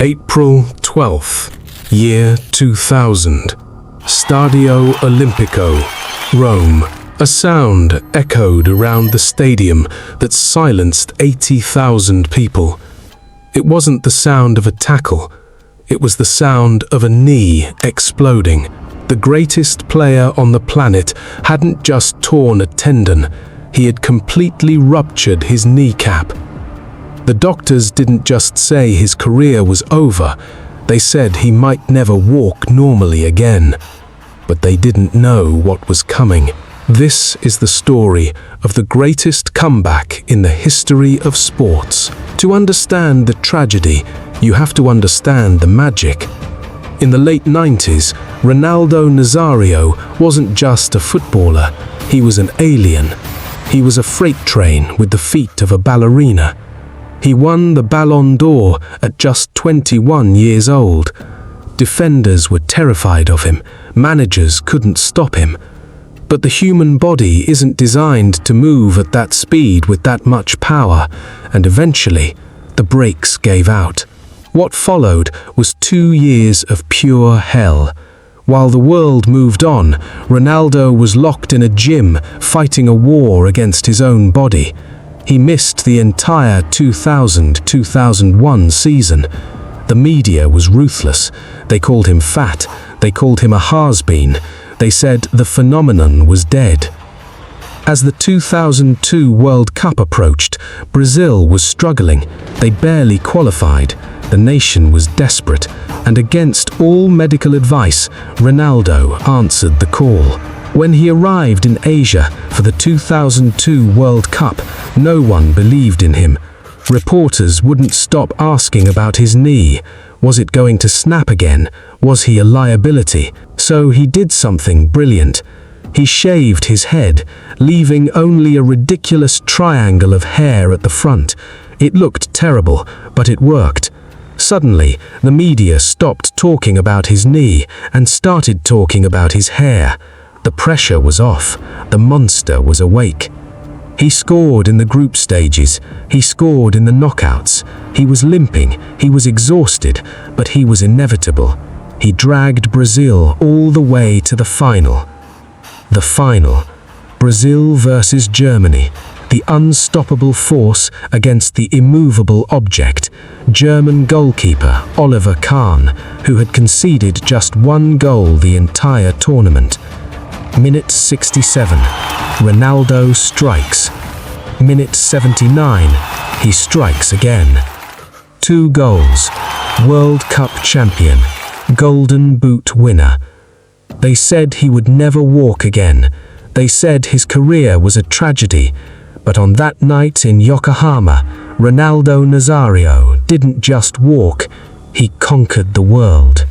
April 12th, year 2000. Stadio Olimpico, Rome. A sound echoed around the stadium that silenced 80,000 people. It wasn't the sound of a tackle. It was the sound of a knee exploding. The greatest player on the planet hadn't just torn a tendon, he had completely ruptured his kneecap. The doctors didn't just say his career was over, they said he might never walk normally again. But they didn't know what was coming. This is the story of the greatest comeback in the history of sports. To understand the tragedy, you have to understand the magic. In the late 90s, Ronaldo Nazario wasn't just a footballer, he was an alien. He was a freight train with the feet of a ballerina. He won the Ballon d'Or at just 21 years old. Defenders were terrified of him, managers couldn't stop him. But the human body isn't designed to move at that speed with that much power, and eventually, the brakes gave out. What followed was 2 years of pure hell. While the world moved on, Ronaldo was locked in a gym, fighting a war against his own body. He missed the entire 2000-2001 season. The media was ruthless. They called him fat. They called him a has-been. They said the phenomenon was dead. As the 2002 World Cup approached, Brazil was struggling. They barely qualified. The nation was desperate, and against all medical advice, Ronaldo answered the call. When he arrived in Asia for the 2002 World Cup, no one believed in him. Reporters wouldn't stop asking about his knee. Was it going to snap again? Was he a liability? So he did something brilliant. He shaved his head, leaving only a ridiculous triangle of hair at the front. It looked terrible, but it worked. Suddenly, the media stopped talking about his knee and started talking about his hair. The pressure was off. The monster was awake. He scored in the group stages. He scored in the knockouts. He was limping. He was exhausted, but he was inevitable. He dragged Brazil all the way to the final. The final. Brazil versus Germany. The unstoppable force against the immovable object. German goalkeeper Oliver Kahn, who had conceded just 1 goal the entire tournament. Minute 67. Ronaldo strikes. Minute 79. He strikes again. 2 goals. World Cup champion. Golden Boot winner. They said he would never walk again. They said his career was a tragedy. But on that night in Yokohama, Ronaldo Nazario didn't just walk, he conquered the world.